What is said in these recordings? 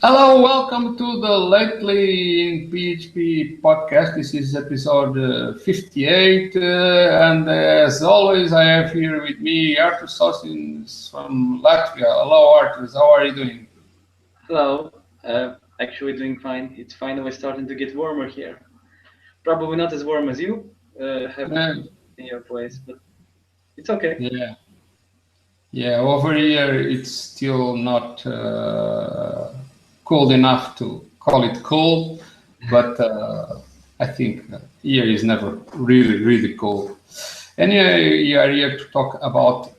Hello, welcome to the Lately in PHP podcast. This is episode 58, and as always, I have here with me Artur Sosins from Latvia. Hello, Artur. How are you doing? Hello. Actually doing fine. It's finally starting to get warmer here. Probably not as warm as you have Uh, in your place, but it's okay. yeah, yeah. Over here, it's still not cold enough to call it cold, but I think here is never really cold. Anyway, we are here to talk about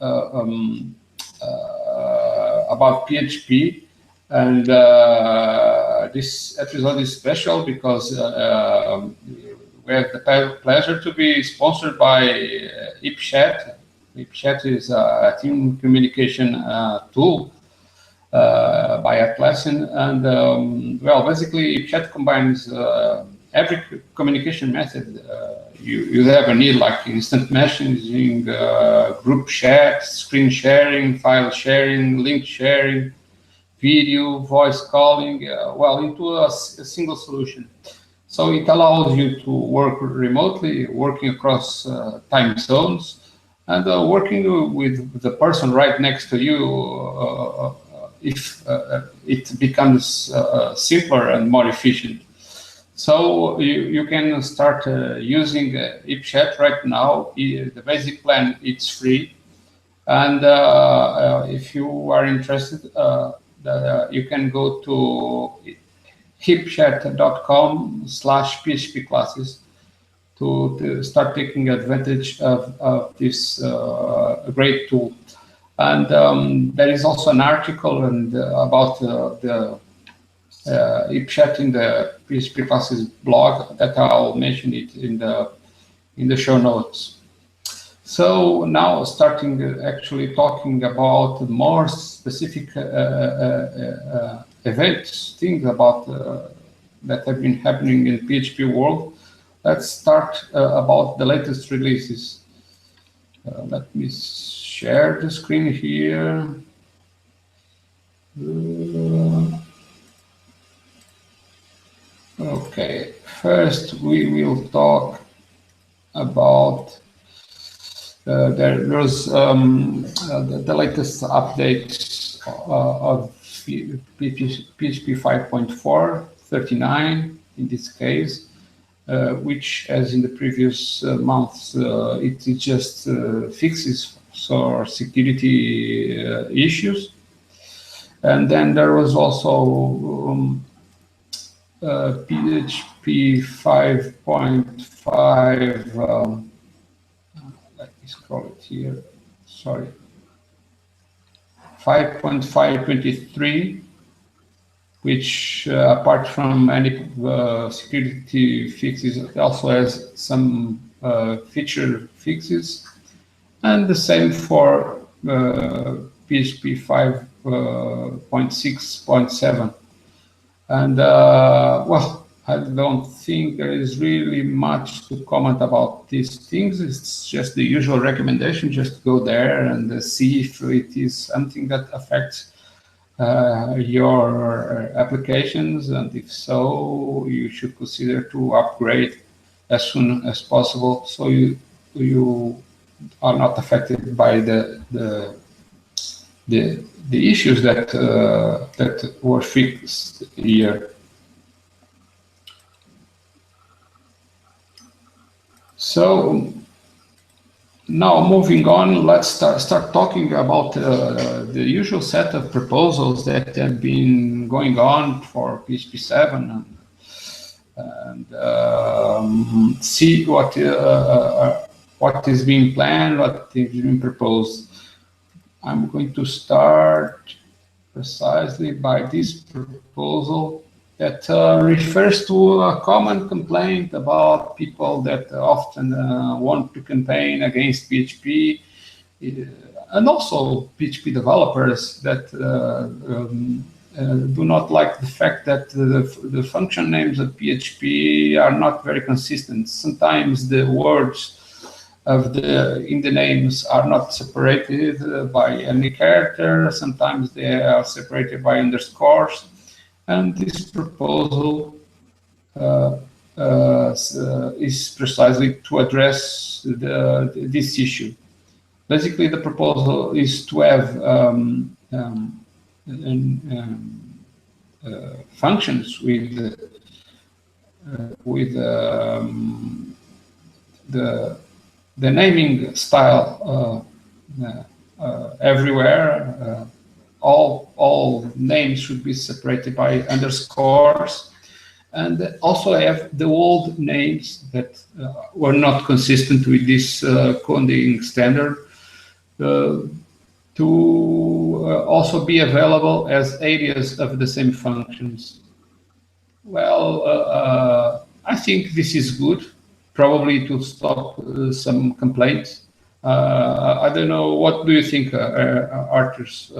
PHP, and this episode is special because we have the pleasure to be sponsored by IPChat. IPChat is a team communication tool by Atlassian, and basically, chat combines every communication method you ever need, like instant messaging, group chat, screen sharing, file sharing, link sharing, video, voice calling, into a single solution. So it allows you to work remotely, working across time zones, and working with the person right next to you if it becomes simpler and more efficient. So you can start using IPChat right now. The basic plan it's free, and if you are interested, you can go to hipchat.com/php classes to start taking advantage of this great tool. And there is also an article about the IPChat in the PHP classes blog that I'll mention it in the show notes. So now starting actually talking about more specific events, things about that have been happening in PHP world. Let's start about the latest releases. Let me share the screen here. Okay, first we will talk about there's the latest updates of PHP 5.4.39 in this case, which, as in the previous months, it just fixes for security issues. And then there was also PHP 5.5. Let me scroll it here. Sorry. 5.523, which apart from any security fixes, also has some feature fixes, and the same for PHP 5.6.7. And I don't think there is really much to comment about these things. It's just the usual recommendation. Just go there and see if it is something that affects your applications, and if so, you should consider to upgrade as soon as possible, so you are not affected by the issues that were fixed here. So now moving on, let's start talking about the usual set of proposals that have been going on for PHP 7 and see what is being planned, what is being proposed. I'm going to start precisely by this proposal that refers to a common complaint about people that often want to campaign against PHP, and also PHP developers that do not like the fact that the function names of PHP are not very consistent. Sometimes the words in the names are not separated by any character. Sometimes they are separated by underscores. And this proposal is precisely to address this issue. Basically, the proposal is to have functions with the naming style everywhere. All names should be separated by underscores, and also have the old names that were not consistent with this coding standard to also be available as areas of the same functions. Well, I think this is good, probably to stop some complaints. I don't know, what do you think, Arthurs?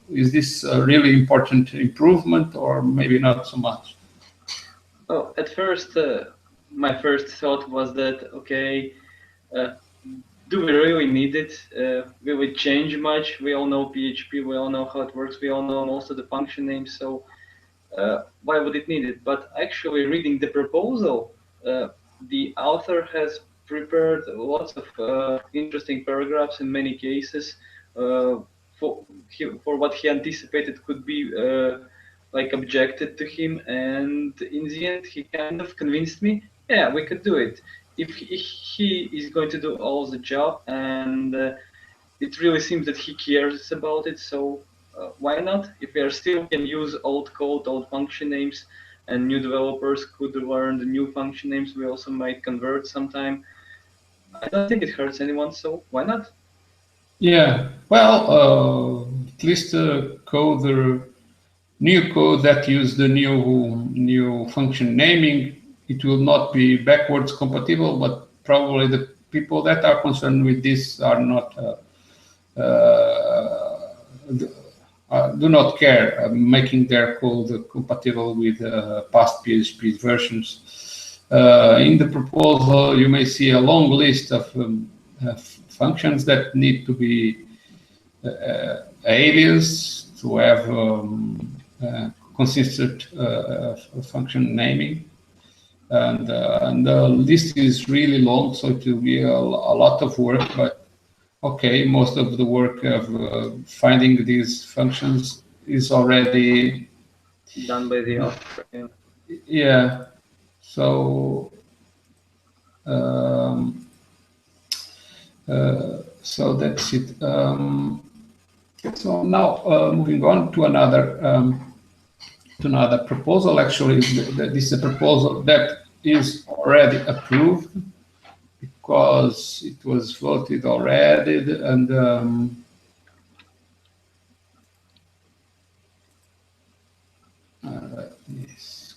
Is this a really important improvement or maybe not so much? Oh, at first, my first thought was that, okay, do we really need it? Will it change much? We all know PHP, we all know how it works, we all know most of the function names, so why would it need it? But actually, reading the proposal, the author has prepared lots of interesting paragraphs in many cases for what he anticipated could be like objected to him, and in the end, he kind of convinced me. Yeah, we could do it if he is going to do all the job, and it really seems that he cares about it. So why not? If we are still can use old code, old function names, and new developers could learn the new function names, we also might convert sometime. I don't think it hurts anyone, so why not? Yeah, well, at least code the new code that use the new function naming, it will not be backwards compatible, but probably the people that are concerned with this are not do not care making their code compatible with past PHP versions. In the proposal, you may see a long list of functions that need to be alias to have consistent function naming. And the list is really long, so it will be a lot of work, but okay, most of the work of finding these functions is already Done by the author. Yeah. yeah. So um, so that's it. So now moving on to another proposal. Actually, this is a proposal that is already approved because it was voted already, and yes,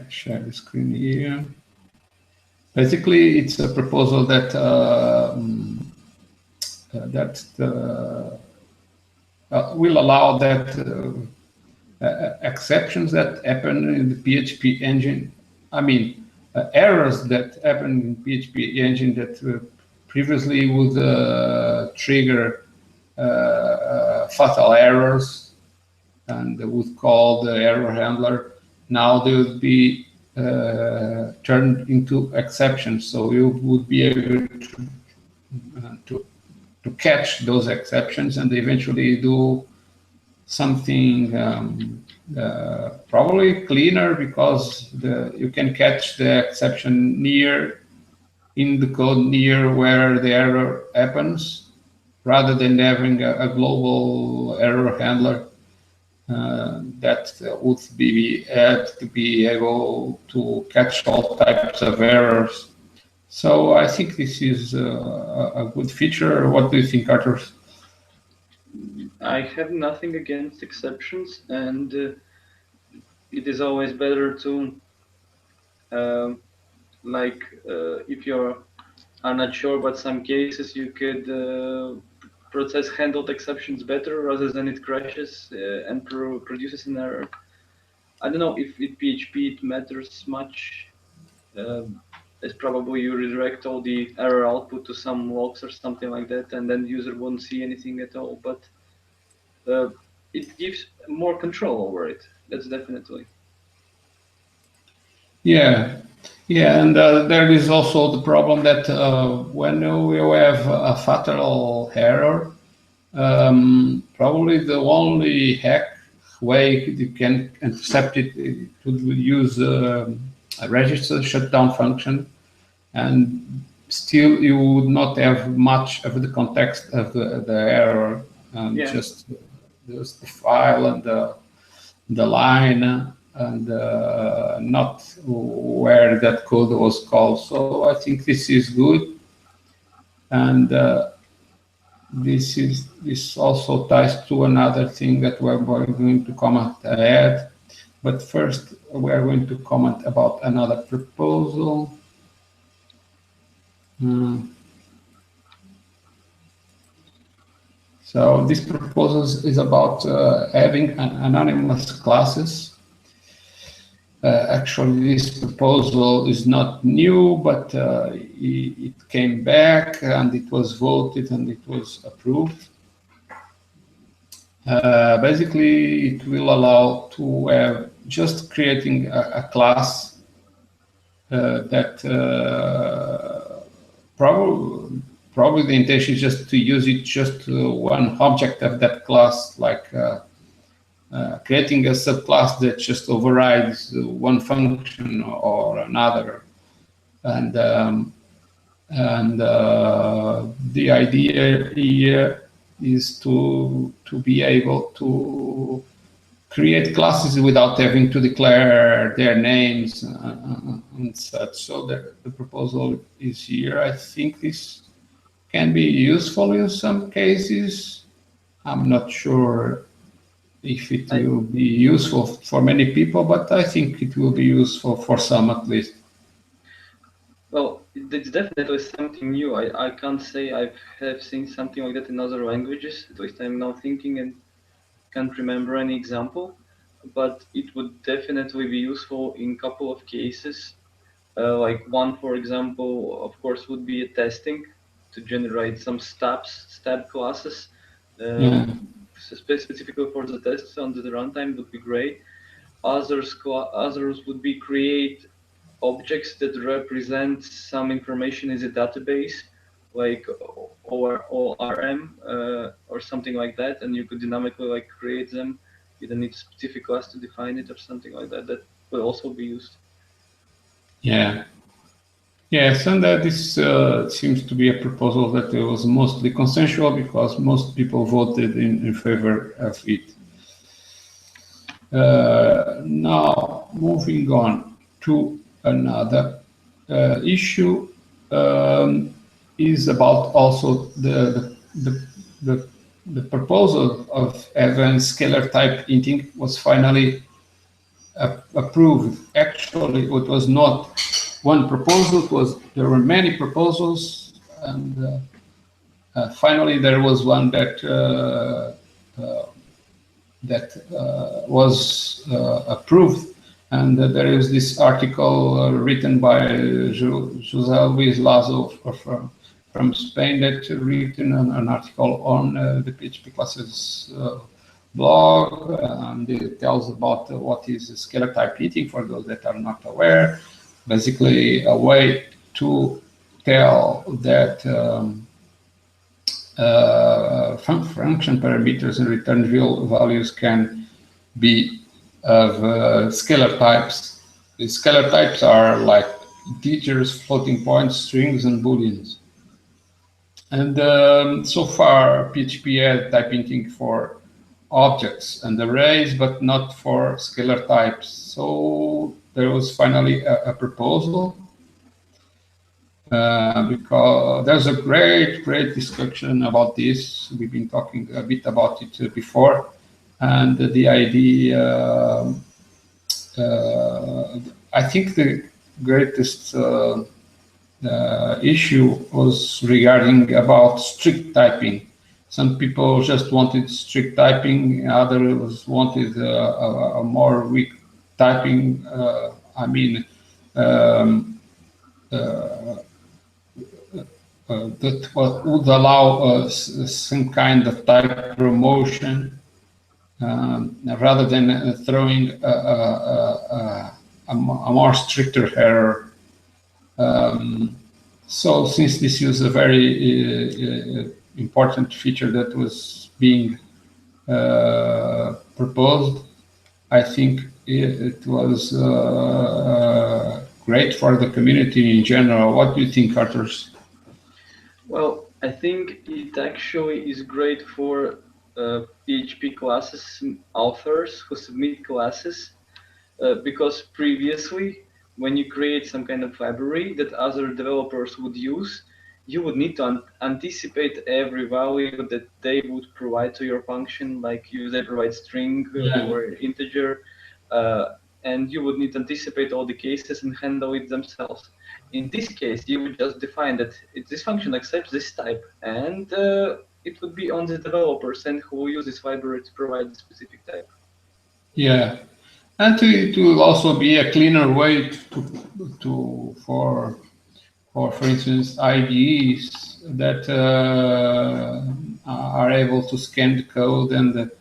share the screen here. Basically, it's a proposal that will allow that exceptions that happen in the PHP engine. I mean, errors that happen in PHP engine that previously would trigger fatal errors and would call the error handler. Now they would be turned into exceptions, so you would be able to catch those exceptions and eventually do something probably cleaner, because you can catch the exception near in the code near where the error happens, rather than having a global error handler that would be had to be able to catch all types of errors. So I think this is a good feature. What do you think, Arthur? I have nothing against exceptions, and it is always better to, if you're are not sure, but some cases you could process handled exceptions better rather than it crashes and produces an error. I don't know if with PHP it matters much. It's probably you redirect all the error output to some logs or something like that, and then the user won't see anything at all. But it gives more control over it. That's definitely. Yeah, yeah, and there is also the problem that when we have a fatal error, probably the only hack way you can intercept it, it would use a register shutdown function, and still you would not have much of the context of the error, Yeah. just the file and the line and not where that code was called. So I think this is good, and this also ties to another thing that we're going to comment ahead. But first, we are going to comment about another proposal. So this proposal is about having anonymous classes. Actually, this proposal is not new, but it came back and it was voted and it was approved. Basically, it will allow to have just creating a class that probably the intention is just to use it just one object of that class, like creating a subclass that just overrides one function or another, and the idea here is to be able to create classes without having to declare their names and such. So the proposal is here. I think this can be useful in some cases. I'm not sure if it will be useful for many people, but I think it will be useful for some at least. Well, it's definitely something new. I can't say I have seen something like that in other languages. At least I'm now thinking and can't remember any example. But it would definitely be useful in a couple of cases. Like one, for example, of course, would be a testing to generate some stab classes. Specifically for the tests under the runtime would be great. Others would be create objects that represent some information in the database, like ORM or something like that, and you could dynamically like create them. You don't need a specific class to define it or something like that. That will also be used. Yeah. Yes, and this seems to be a proposal that was mostly consensual because most people voted in favor of it. Now, moving on to another issue is about also the proposal of having scalar type inting was finally approved. Actually, it was not one proposal. There were many proposals, and finally there was one that was approved. And there is this article written by José Luis Lazo from Spain that written an article on the PHP classes blog, and it tells about what is scalar type inting for those that are not aware. Basically, a way to tell that function parameters and return values can be of scalar types. The scalar types are like integers, floating points, strings, and booleans. And so far, PHP had type inting for objects and arrays, but not for scalar types. So there was finally a proposal because there's a great discussion about this. We've been talking a bit about it before, and the idea, I think the greatest issue was regarding about strict typing. Some people just wanted strict typing, others wanted a more weak typing. I mean, that would allow some kind of type promotion rather than throwing a a more stricter error. So since this is a very important feature that was being proposed, I think it was great for the community in general. What do you think, Arthur? Well, I think it actually is great for PHP classes authors who submit classes, because previously, when you create some kind of library that other developers would use, you would need to anticipate every value that they would provide to your function, like they provide string or integer, and you would need to anticipate all the cases and handle it themselves. In this case, you would just define that this function accepts this type, and it would be on the developers and who will use this library to provide the specific type. Yeah, and it will also be a cleaner way for instance, IDEs that are able to scan the code and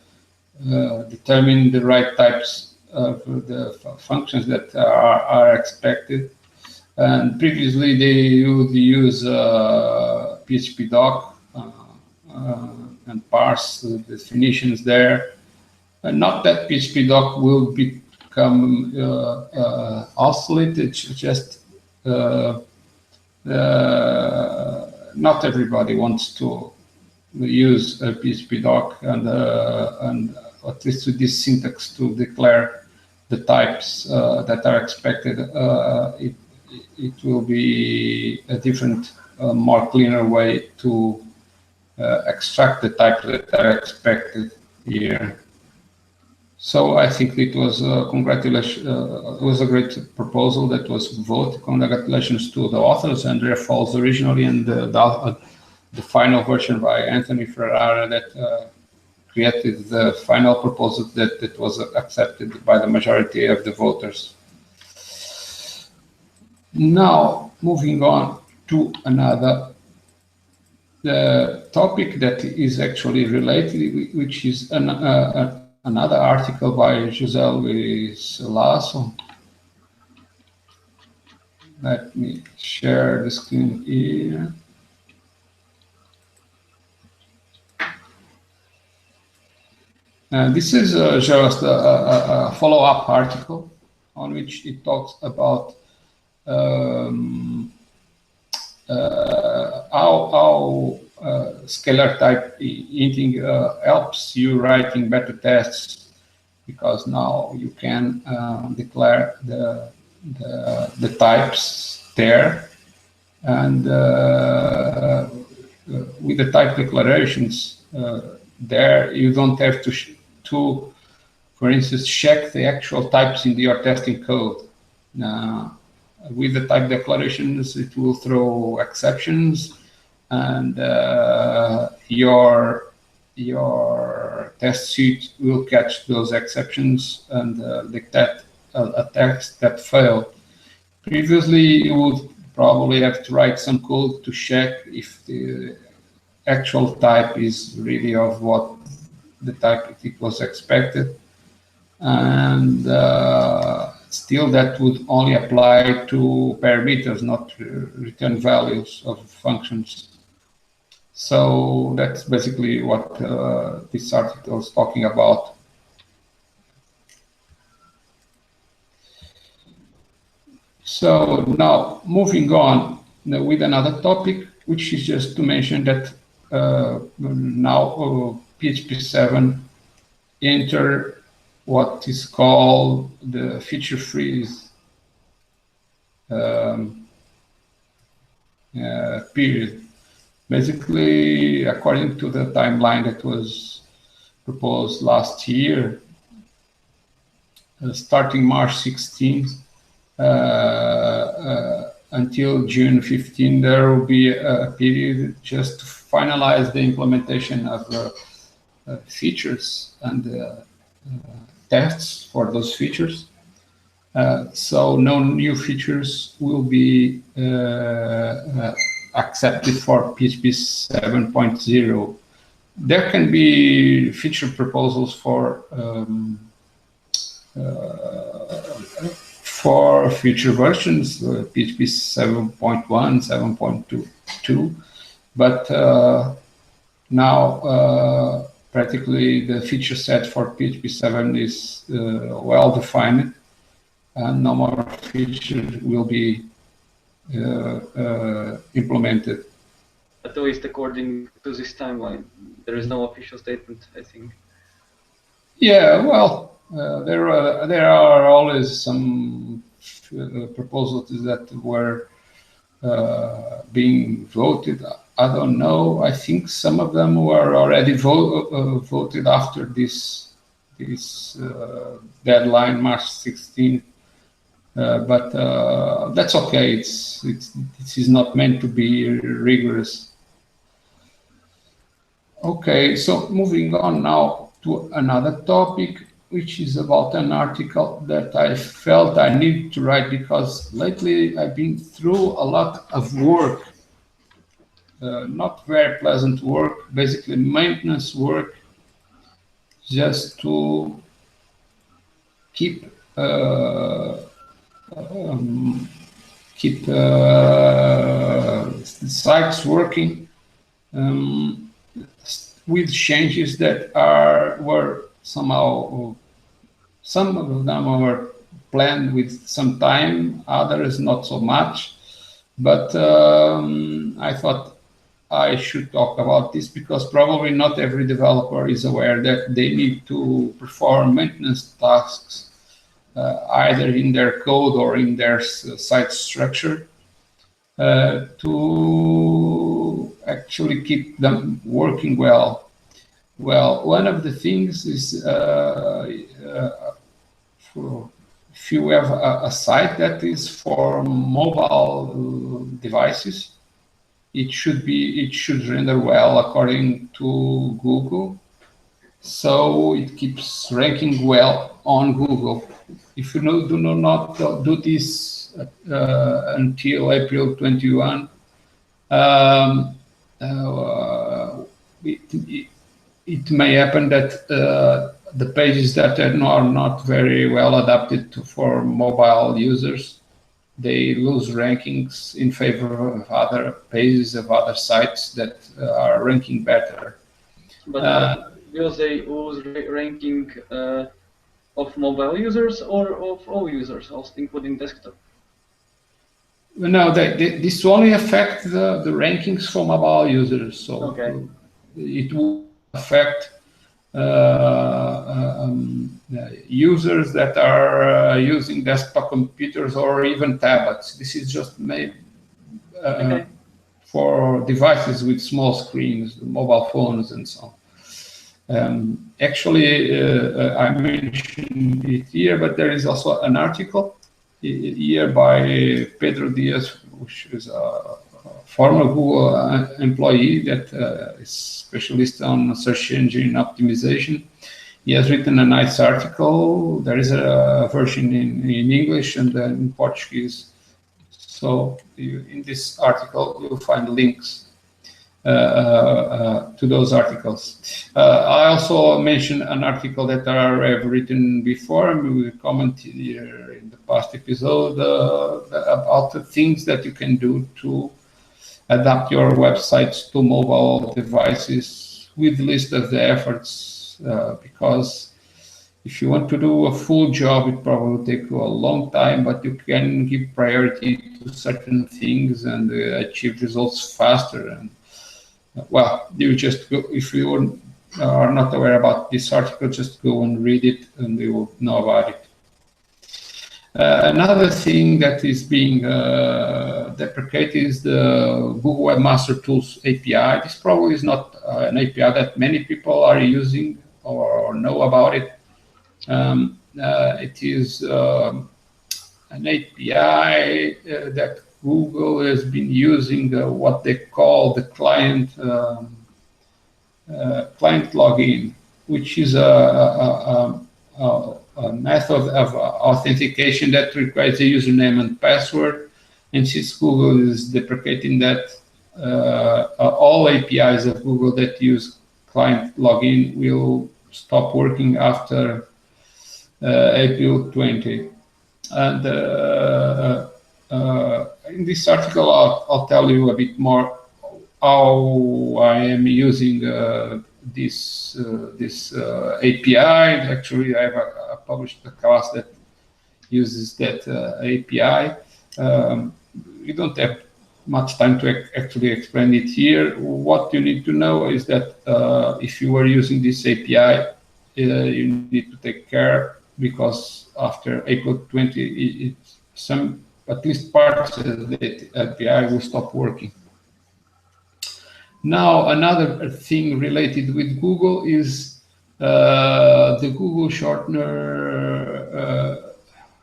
determine the right types of the functions that are expected. And previously, they would use PHP doc and parse the definitions there. And not that PHP doc will become obsolete. It's just not everybody wants to use a PHP doc and at least with this syntax to declare the types that are expected. It will be a different, more cleaner way to extract the types that are expected here. So I think it was congratulations. It was a great proposal that was voted. Congratulations to the authors, Andrea Falls originally, and the final version by Anthony Ferrara that created the final proposal that was accepted by the majority of the voters. Now, moving on to another topic that is actually related, which is another article by José Luis Lasso. Let me share the screen here. This is just a follow-up article on which it talks about how scalar type inting helps you writing better tests, because now you can declare the types there, and with the type declarations there, you don't have to, for instance, check the actual types in your testing code. With the type declarations, it will throw exceptions, and your test suite will catch those exceptions and detect a text that failed. Previously, you would probably have to write some code to check if the actual type is really of what the type it was expected, and still that would only apply to parameters, not return values of functions. So that's basically what this article is talking about. So now moving on with another topic, which is just to mention that now PHP 7 enter what is called the feature freeze period. Basically, according to the timeline that was proposed last year, starting March 16th until June 15, there will be a period just to finalize the implementation of features and tests for those features. So no new features will be accepted for PHP 7.0. There can be feature proposals for for future versions, PHP 7.1, 7.2, but now practically the feature set for PHP 7 is well defined, and no more features will be implemented. At least according to this timeline, there is no official statement, I think. Yeah, well, there are always some proposals that were being voted. I don't know. I think some of them were already voted after this deadline, March 16th. But that's okay. This is not meant to be rigorous. Okay, so moving on now to another topic, which is about an article that I felt I needed to write because lately I've been through a lot of work, not very pleasant work, basically maintenance work, just to keep the sites working. With changes that were somehow, some of them were planned with some time, others not so much. But I thought I should talk about this because probably not every developer is aware that they need to perform maintenance tasks either in their code or in their site structure to actually keep them working well. Well, one of the things is if you have a site that is for mobile devices, it should render well according to Google, so it keeps ranking well on Google. If you do not do this until April 21, it may happen that the pages that are not very well adapted for mobile users, they lose rankings in favor of other pages of other sites that are ranking better. But will they lose ranking of mobile users or of all users, also including desktop? No, this only affects the rankings for mobile users. So okay. It will affect users that are using desktop computers or even tablets. This is just made for devices with small screens, mobile phones and so on. Actually, I mentioned it here, but there is also an article here by Pedro Diaz, which is a former Google employee that is specialist on search engine optimization. He has written a nice article. There is a version in English and then in Portuguese. So in this article, you'll find links to those articles. I also mentioned an article that I have written before, and we commented here in the past episode about the things that you can do to adapt your websites to mobile devices with list of the efforts, because if you want to do a full job, it probably will take you a long time, but you can give priority to certain things and achieve results faster. And well, you just go, if you are not aware about this article, just go and read it and you will know about it. Another thing that is being deprecated is the Google Webmaster Tools API. This probably is not an API that many people are using or know about it. It is an API that Google has been using what they call the client login, which is a method of authentication that requires a username and password. And since Google is deprecating that, all APIs of Google that use client login will stop working after April 20. And in this article, I'll tell you a bit more how I am using this API. Actually, I published a class that uses that API. We don't have much time to actually explain it here. What you need to know is that if you are using this API, you need to take care, because after April 20, some at least parts of the API will stop working. Now, another thing related with Google is the Google shortener.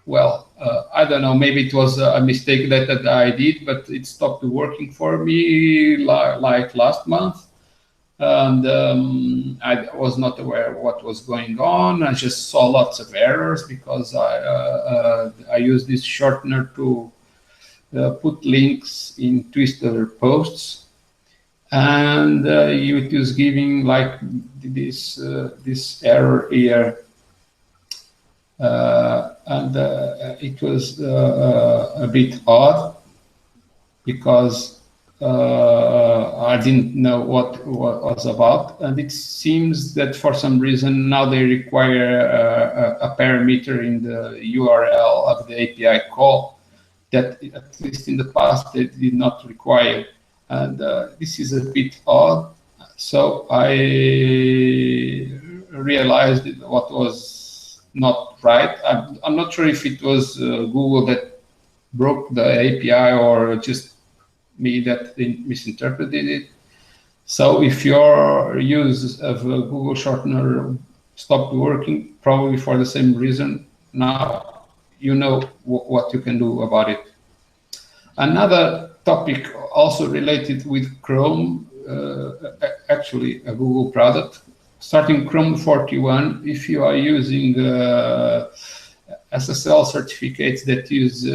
I don't know, maybe it was a mistake that I did, but it stopped working for me like last month. And I was not aware of what was going on. I just saw lots of errors because I use this shortener to put links in Twitter posts, and it was giving like this error here. And it was a bit odd because I didn't know what was about, and it seems that for some reason now they require a parameter in the URL of the API call that at least in the past they did not require, and this is a bit odd. So I realized what was not right. I'm not sure if it was Google that broke the API or just me that misinterpreted it. So if your use of Google shortener stopped working, probably for the same reason, now you know what you can do about it. Another topic also related with Chrome, actually a Google product, starting Chrome 41, if you are using SSL certificates that use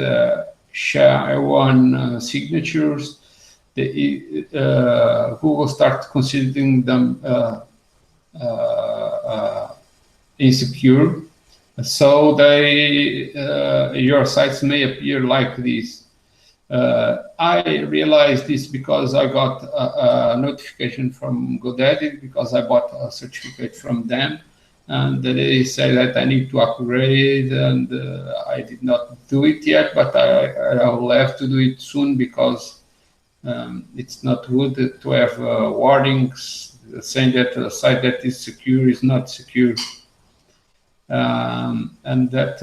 SHA-1 signatures, Google starts considering them insecure. So your sites may appear like this. I realized this because I got a notification from GoDaddy because I bought a certificate from them, and they say that I need to upgrade, and I did not do it yet, but I will have to do it soon because it's not good to have warnings saying that a site that is secure is not secure. And that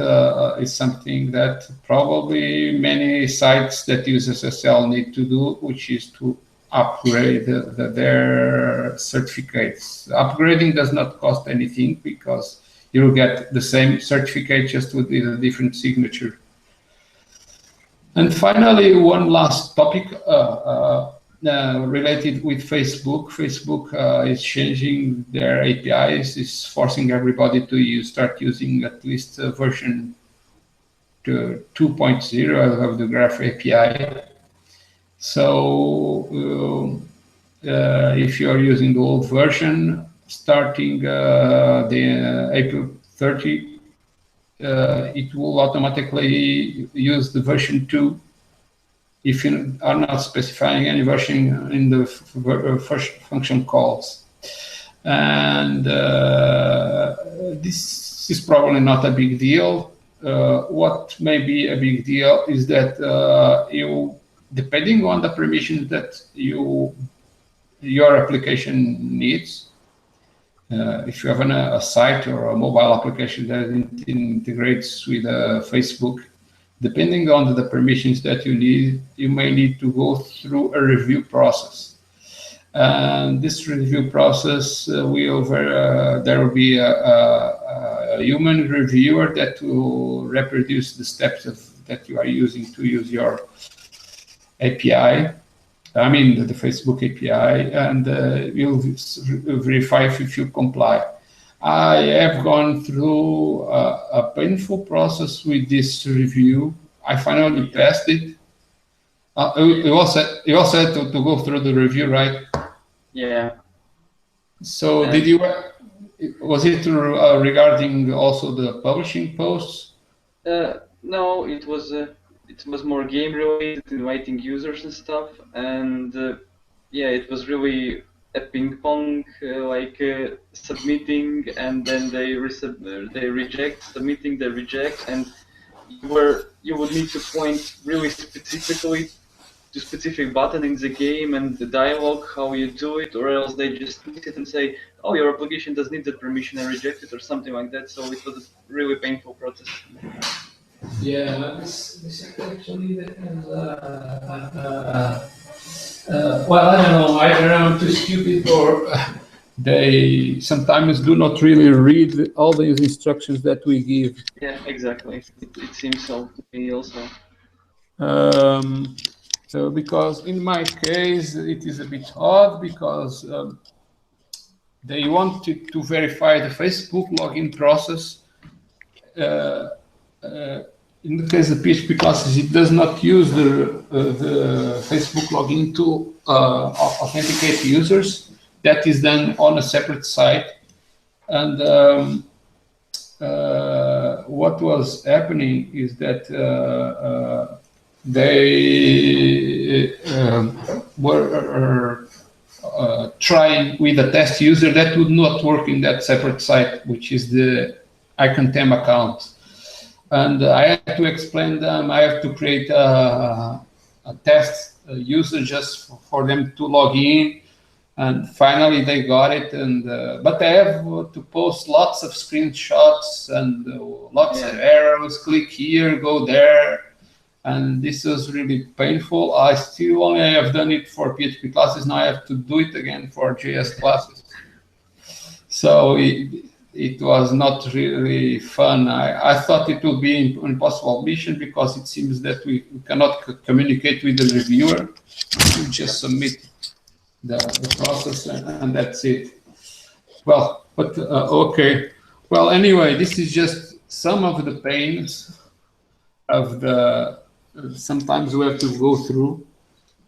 is something that probably many sites that use SSL need to do, which is to upgrade their certificates. Upgrading does not cost anything because you will get the same certificate just with a different signature. And finally, one last topic related with Facebook. Facebook is changing their APIs, is forcing everybody to start using at least version 2.0 of the Graph API. So if you are using the old version, starting the April 30, it will automatically use the version 2 if you are not specifying any version in the first function calls. And this is probably not a big deal. What may be a big deal is that you, depending on the permissions that your application needs, if you have a site or a mobile application that integrates with Facebook, depending on the permissions that you need, you may need to go through a review process. And this review process there will be a human reviewer that will reproduce the steps that you are using to use your API. I mean the Facebook API, and will verify if you comply. I have gone through a painful process with this review. I finally passed it. You also had to go through the review, right? Yeah. So did you? Was it regarding also the publishing posts? No, it was more game related, inviting users and stuff, and yeah, it was really a ping pong, like submitting, and then they reject, submitting, they reject, and you would need to point really specifically to specific button in the game and the dialogue how you do it, or else they just miss it and say, oh, your application does need that permission and reject it or something like that. So it was a really painful process. Yeah, this actually depends. Well, I don't know. Either I'm too stupid, or they sometimes do not really read all these instructions that we give. Yeah, exactly. It seems so to me also. So, because in my case, it is a bit odd because they wanted to verify the Facebook login process. In the case of PHP classes, it does not use the Facebook login to authenticate users. That is done on a separate site. And what was happening is that they were trying with a test user that would not work in that separate site, which is the IconTem account. And I had to explain them. I have to create a test user just for them to log in. And finally, they got it. And but I have to post lots of screenshots and lots of arrows. Click here, go there. And this was really painful. I still only have done it for PHP classes. Now I have to do it again for JS classes. So it was not really fun. I thought it would be an impossible mission because it seems that we cannot communicate with the reviewer. We just submit the process and that's it. Well, but okay. Well, anyway, this is just some of the pains of the sometimes we have to go through.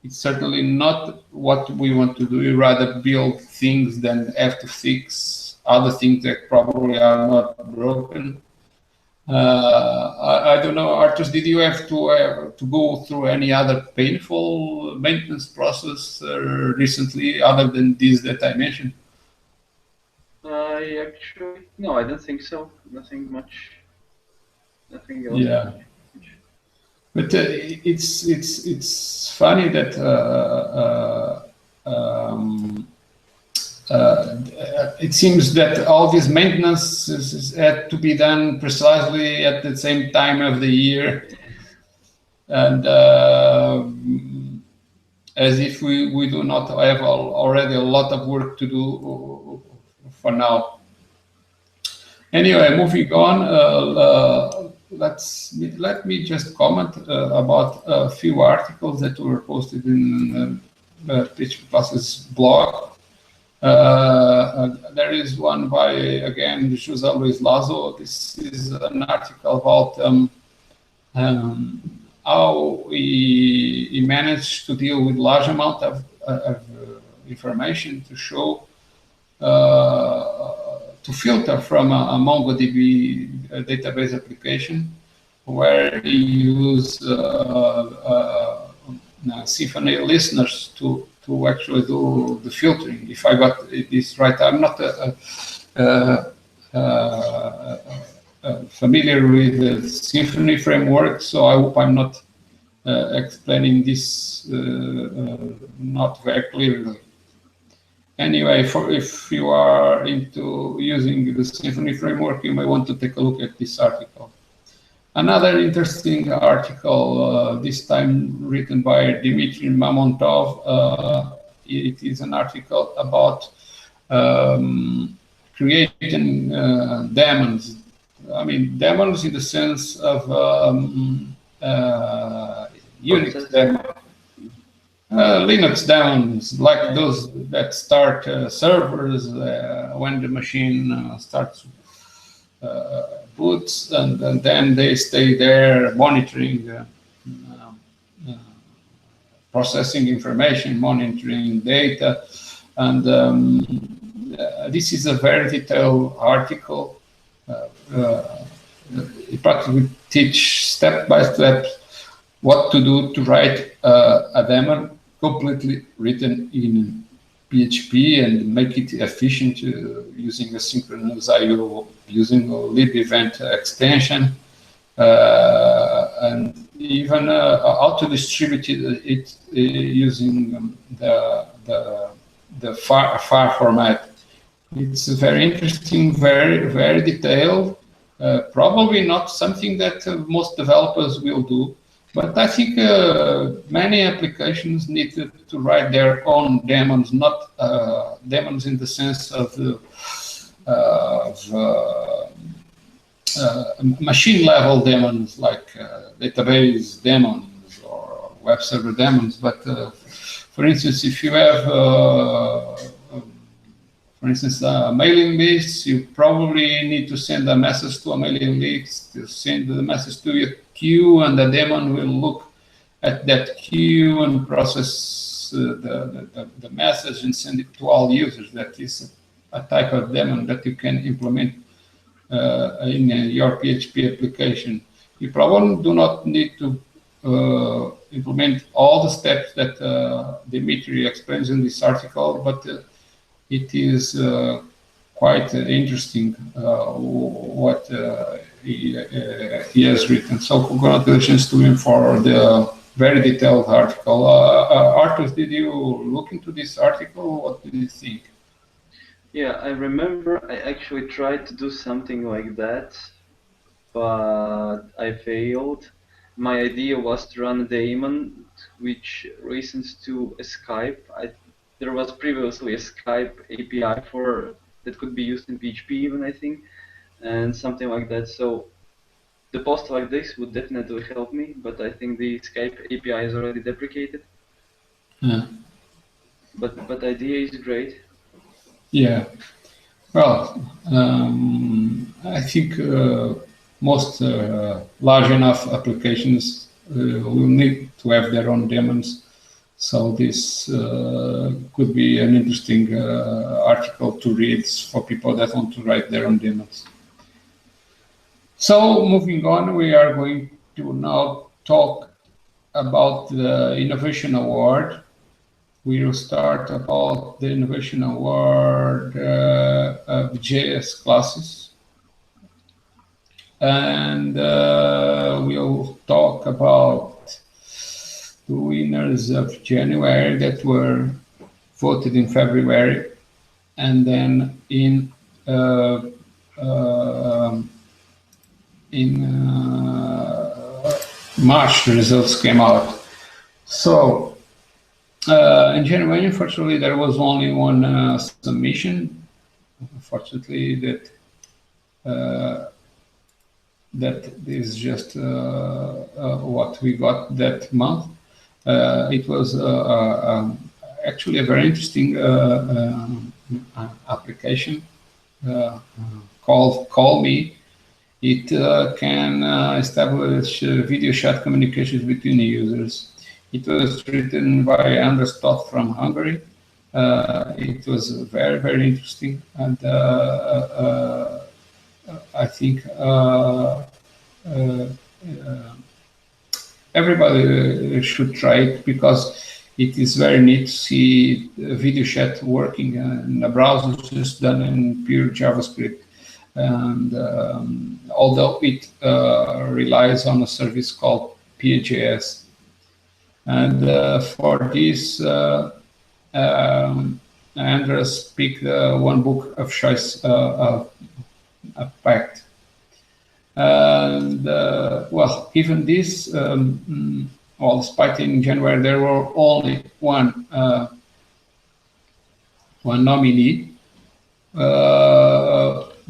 It's certainly not what we want to do. We rather build things than have to fix other things that probably are not broken. I don't know, Artus, did you have to go through any other painful maintenance process recently other than these that I mentioned? No, I don't think so. Nothing much. Nothing else. Yeah. But it's funny that it seems that all this maintenance had to be done precisely at the same time of the year, and as if we do not have already a lot of work to do for now. Anyway, moving on. Let me just comment about a few articles that were posted in PHP Classes blog. There is one by, again, José Luis Lazo. This is an article about how he managed to deal with large amount of information to show to filter from a MongoDB database application where he used Symfony listeners to actually do the filtering. If I got this right, I'm not familiar with the Symfony framework, so I hope I'm not explaining this not very clearly. Anyway, if you are into using the Symfony framework, you may want to take a look at this article. Another interesting article, this time written by Dmitry Mamontov. It is an article about creating daemons. I mean, daemons in the sense of Unix daemons. Linux daemons, like those that start servers when the machine starts boots, and then they stay there monitoring, processing information, monitoring data. And this is a very detailed article. practically teach step by step what to do to write a daemon completely written in PHP and make it efficient using asynchronous I/O, using a lib event extension, and even how to distribute it using the far format. It's very interesting, very detailed. Probably not something that most developers will do, but I think many applications need to write their own daemons, not daemons in the sense of machine level daemons like database daemons or web server daemons. But for instance, if you have for instance, a mailing list, you probably need to send a message to a mailing list, to send the message to a queue, and the daemon will look at that queue and process the message and send it to all users. That is a type of daemon that you can implement in your PHP application. You probably do not need to implement all the steps that Dimitri explains in this article, but it is quite interesting what he has written. So congratulations to him for the very detailed article. Arthur, did you look into this article? What did you think? Yeah, I remember I actually tried to do something like that, but I failed. My idea was to run a daemon which listens to a Skype. There was previously a Skype API that could be used in PHP even, I think, and something like that. So the post like this would definitely help me, but I think the Skype API is already deprecated. Yeah. But the idea is great. Yeah. Well, I think most large enough applications will need to have their own daemons. So this could be an interesting article to read for people that want to write their own daemons. So moving on, we are going to now talk about the Innovation Award. We will start about the Innovation Award of JS classes. And we'll talk about the winners of January that were voted in February, and then in March the results came out. So in January, unfortunately, there was only one submission. Unfortunately, that is just what we got that month. It was actually a very interesting application called Call Me. It can establish video chat communications between the users. It was written by Anders Toth from Hungary. It was very, very interesting, and I think everybody should try it because it is very neat to see video chat working in a browser just done in pure JavaScript. And although it relies on a service called PHP, and for this, Andres picked one book of choice, Pact. And well, even this, well, despite in January there were only one nominee.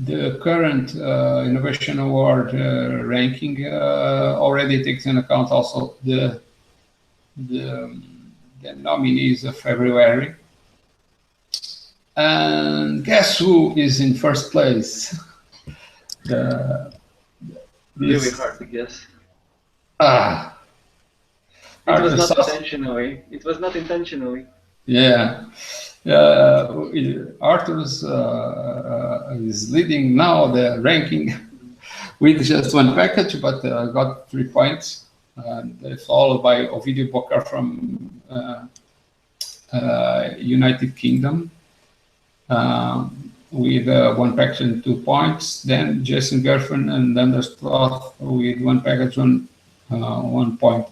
The current Innovation Award ranking already takes into account also the nominees of February. And guess who is in first place? Really hard to guess. It was not intentionally. It was not intentionally. Yeah. Arthur's is leading now the ranking with just one package, but got 3 points. Followed by Ovidio Bocar from United Kingdom with 1 package and 2 points. Then Jason Gerfen and Anders Roth with 1 package and 1 point.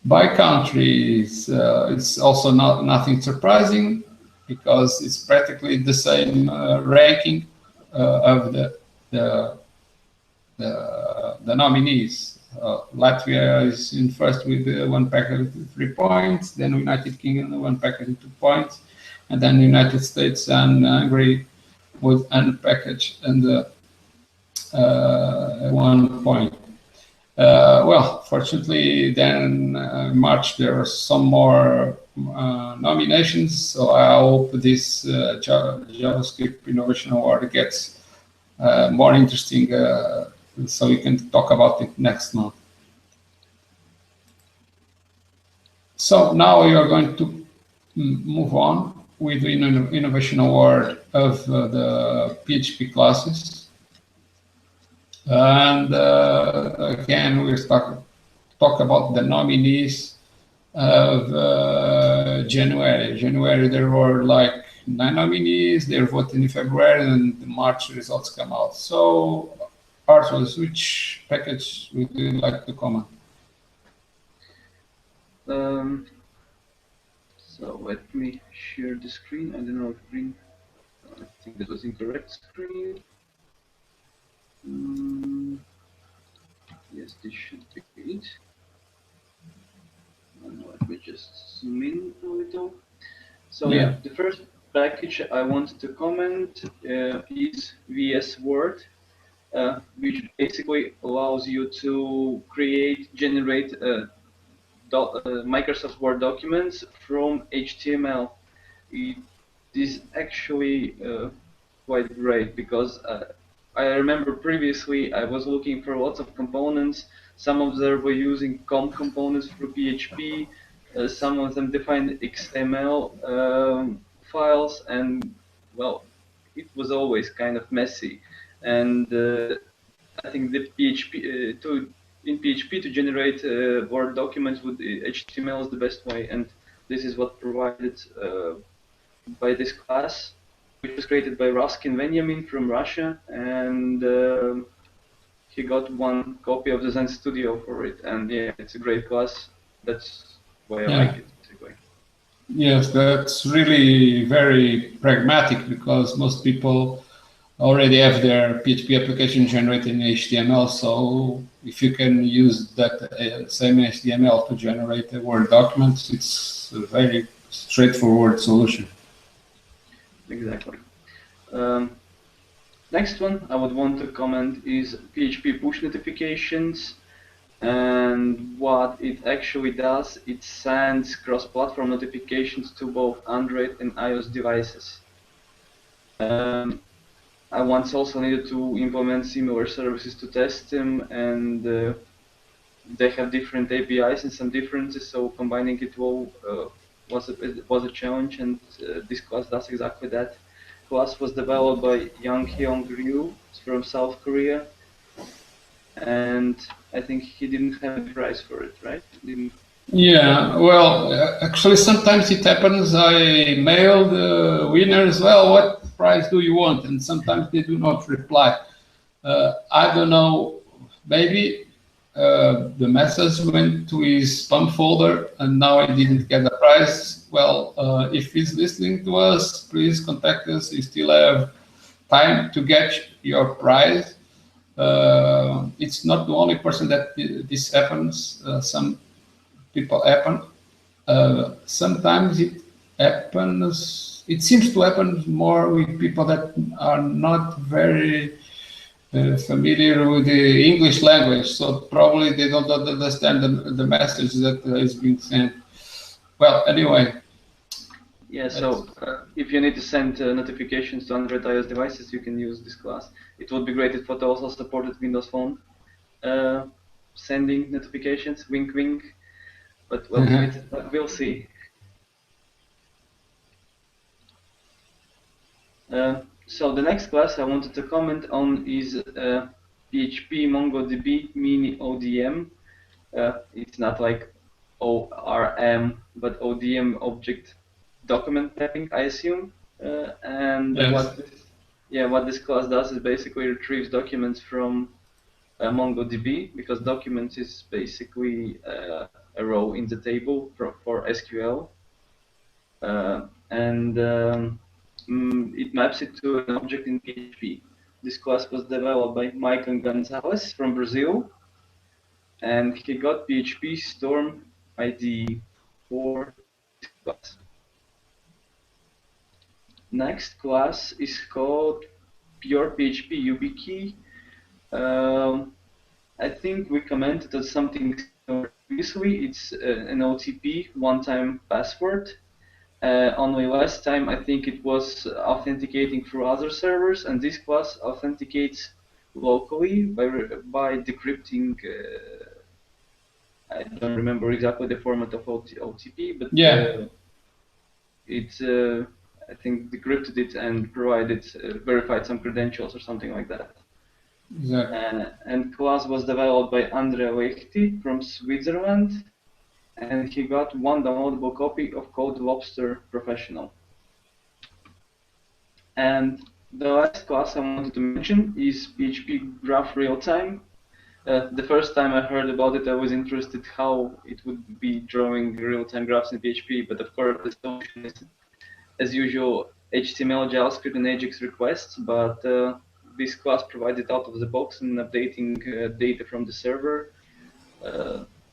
By countries, it's also nothing surprising because it's practically the same ranking of the nominees. Latvia is in first with 1 package and 3 points, then United Kingdom 1 package and 2 points, and then United States and Hungary with 1 package and 1 point. Well, fortunately, then in March there are some more nominations, so I hope this JavaScript Innovation Award gets more interesting, so we can talk about it next month. So now we are going to move on with the Innovation Award of the PHP classes. And again, we talk about the nominees of January. January, there were like 9 nominees. They're voted in February, and the March results come out. So, Arthur, which package would you like to comment? So let me share the screen. I don't know if green. I think that was incorrect screen. Yes, this should be it. Let me just zoom in a little. So yeah, the first package I wanted to comment is VS Word, which basically allows you to generate Microsoft Word documents from HTML. It is actually quite great because I remember previously I was looking for lots of components. Some of them were using COM components for PHP. Some of them defined XML files, and well, it was always kind of messy. And I think the in PHP to generate Word documents with HTML is the best way, and this is what provided by this class, which was created by Raskin Benjamin from Russia, and he got 1 copy of the Zen Studio for it, and yeah, it's a great class. That's why I like it, basically. Yes, that's really very pragmatic because most people already have their PHP application generated in HTML. So if you can use that same HTML to generate the Word documents, it's a very straightforward solution. Exactly. Next one I would want to comment is PHP push notifications. And what it actually does, it sends cross-platform notifications to both Android and iOS devices. I once also needed to implement similar services to test them, and they have different APIs and some differences, so combining it all was a challenge, and this class does exactly that. Class was developed by Yang Hyung Ryu from South Korea, and I think he didn't have a prize for it, right? Yeah, well, actually, sometimes it happens. I mail the winners, well, what prize do you want? And sometimes they do not reply. I don't know, maybe the message went to his spam folder and now I didn't get the prize. Well, if he's listening to us, please contact us. You still have time to get your prize. It's not the only person that this happens. Some people happen. Sometimes it happens. It seems to happen more with people that are not very familiar with the English language, so probably they don't understand the message that is being sent. Well, anyway. Yeah, so if you need to send notifications to Android iOS devices, you can use this class. It would be great if it also supported Windows Phone sending notifications, wink wink, but well, we'll see. So the next class I wanted to comment on is PHP MongoDB mini ODM. It's not like ORM, but ODM object document mapping, I assume. And Yes. what this class does is basically retrieves documents from MongoDB, because documents is basically a row in the table for SQL. It maps it to an object in PHP. This class was developed by Michael Gonzalez from Brazil, and he got PHP Storm ID for this class. Next class is called Pure PHP YubiKey. I think we commented on something previously. It's an OTP, one-time password. Only last time I think it was authenticating through other servers, and this class authenticates locally by decrypting. I don't remember exactly the format of OTP, but Yeah. it's I think decrypted it and provided verified some credentials or something like that. Exactly. And class was developed by Andre Lechti from Switzerland, and he got one downloadable copy of Code Lobster Professional. And the last class I wanted to mention is PHP Graph Real-Time. The first time I heard about it, I was interested how it would be drawing real-time graphs in PHP, but of course the solution is, as usual, HTML, JavaScript, and Ajax requests, but this class provided out of the box and updating data from the server.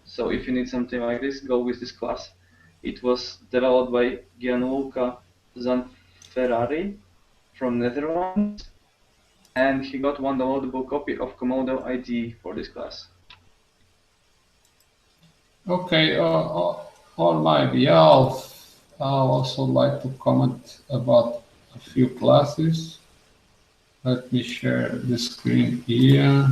So if you need something like this, go with this class. It was developed by Gianluca Zanferrari from Netherlands, and he got one downloadable copy of Komodo ID for this class. Okay. On my behalf, I'll also like to comment about a few classes. Let me share the screen here.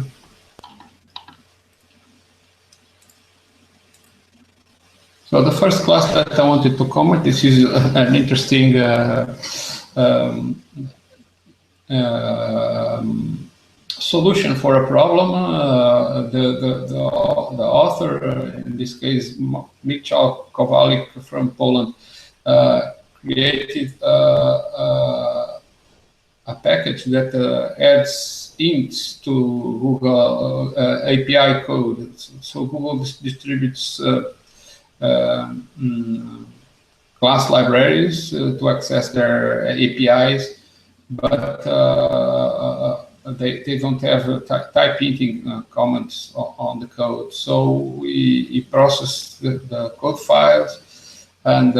So the first class that I wanted to comment, this is an interesting solution for a problem. The author, in this case, Michał Kowalik from Poland, created a package that adds hints to Google API code. So Google distributes class libraries to access their APIs, but they don't have type hinting comments on the code. So we process the code files and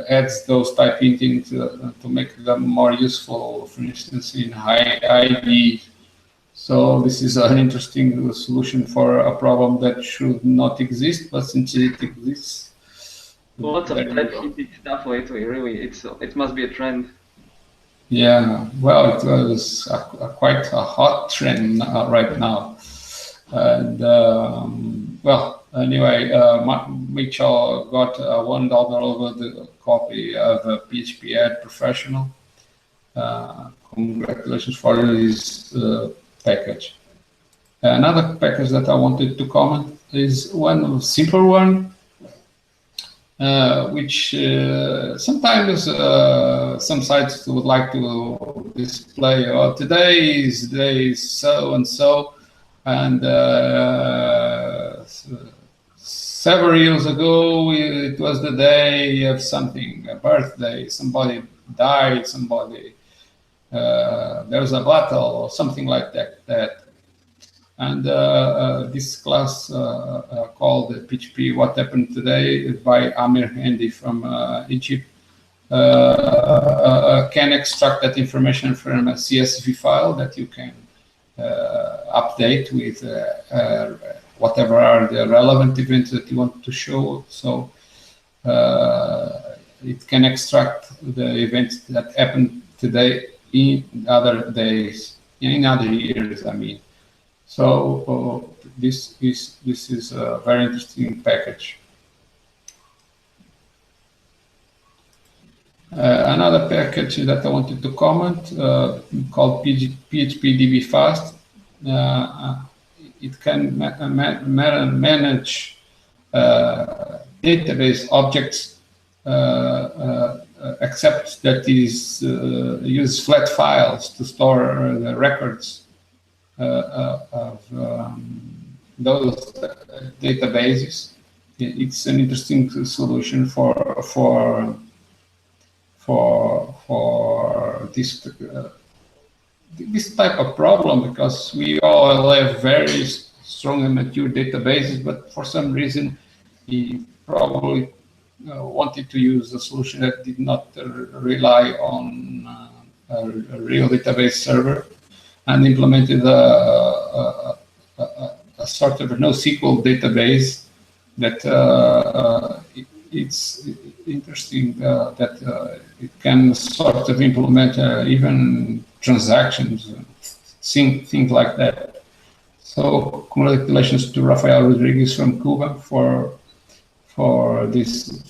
adds those type hinting to make them more useful, for instance, in ID. So this is an interesting solution for a problem that should not exist, but since it exists. Lots of type hinting stuff lately, really. It must be a trend. Yeah, well, it was quite a hot trend right now. And well, anyway, Mitchell got $1 over the copy of PHP Ad Professional. Congratulations for this package. Another package that I wanted to comment is one simpler one, which sometimes some sites would like to display, oh, today is so and so, and several years ago it was the day of something, a birthday, somebody died, somebody there was a battle or something like that. And this class called PHP What Happened Today by Amir Handy from Egypt can extract that information from a CSV file that you can update with whatever are the relevant events that you want to show. So it can extract the events that happened today in other days, in other years, I mean. So this is a very interesting package. Another package that I wanted to comment called PHP Fast. It can manage database objects, except that it use flat files to store the records of those databases. It's an interesting solution for this this type of problem, because we all have very strong and mature databases, but for some reason we probably wanted to use a solution that did not rely on a real database server, and implemented a sort of a NoSQL database that it's interesting that it can sort of implement even transactions, things like that. So congratulations to Rafael Rodriguez from Cuba for this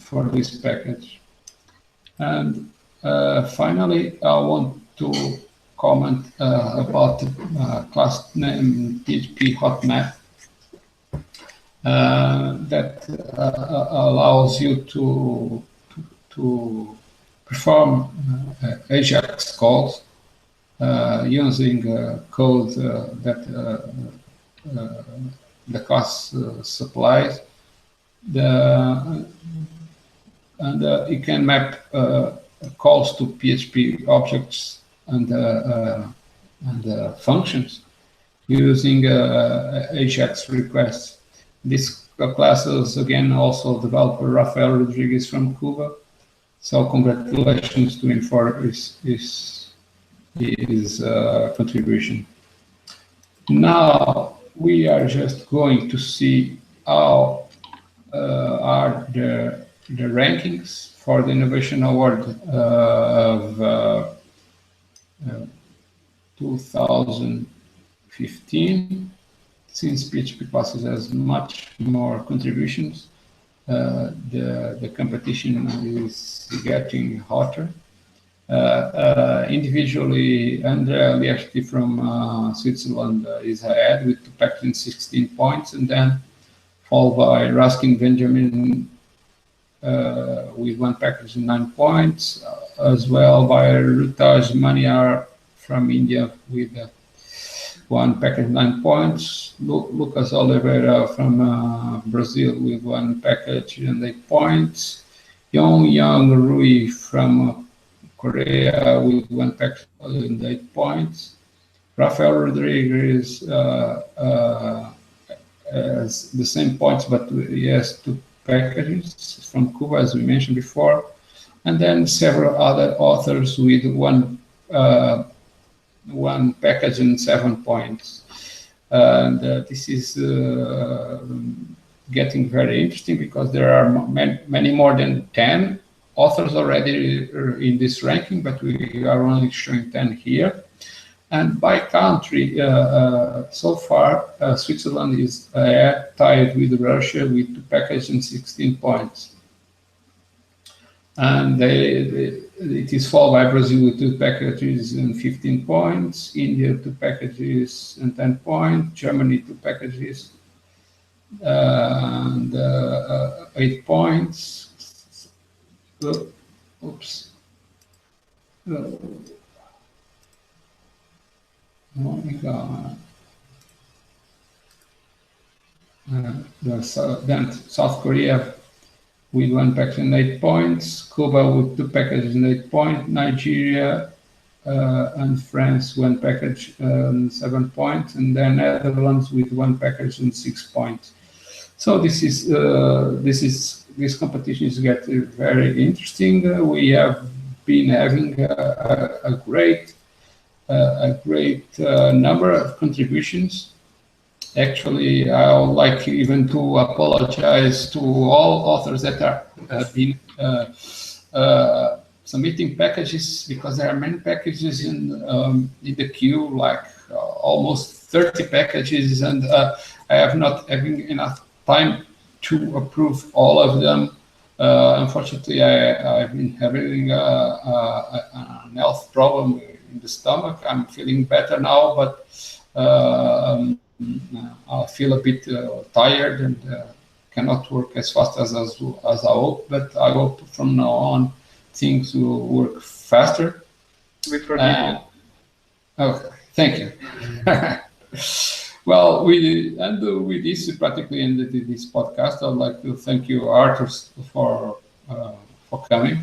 package. And finally, I want to comment about the class name PHP hotmap that allows you to perform AJAX calls using code that the class supplies. And it can map calls to PHP objects and functions using AJAX requests. This class is again also developer Rafael Rodriguez from Cuba. So congratulations to him for his contribution. Now we are just going to see how are the rankings for the Innovation Award of 2015. Since PHP classes has much more contributions, the competition is getting hotter. Individually, Andrea Liechti from Switzerland is ahead with 2 packages and 16 points, and then followed by Raskin Benjamin with 1 package and 9 points, as well by Rutaj Maniar from India with 1 package, 9 points. Lucas Oliveira from Brazil with 1 package and 8 points. Young Rui from Korea with 1 package and 8 points. Rafael Rodriguez has the same points, but he has 2 packages from Cuba, as we mentioned before. And then several other authors with 1 package and 7 points. And this is getting very interesting because there are many more than 10 authors already in this ranking, but we are only showing 10 here. And by country, so far, Switzerland is tied with Russia with 2 packages and 16 points. And it is followed by Brazil with 2 packages and 15 points, India 2 packages and 10 points, Germany 2 packages and 8 points. Oops. Oh my God. Then South Korea with 1 package and 8 points, Cuba with 2 packages and 8 points, Nigeria and France 1 package and 7 points, and then Netherlands with 1 package and 6 points. So this competition is getting very interesting. We have been having a great number of contributions. Actually, I would like even to apologize to all authors that have been submitting packages, because there are many packages in the queue, like almost 30 packages, and I have not having enough time to approve all of them Unfortunately, I've been having an health problem in the stomach. I'm feeling better now, but I feel a bit tired and cannot work as fast as I hope. But I hope from now on things will work faster. We forgive you. Okay, thank you. Well, with this, we practically ended this podcast. I'd like to thank you, Arthur, for coming.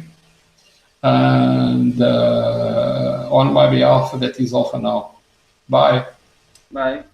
And on my behalf, that is all for now. Bye. Bye.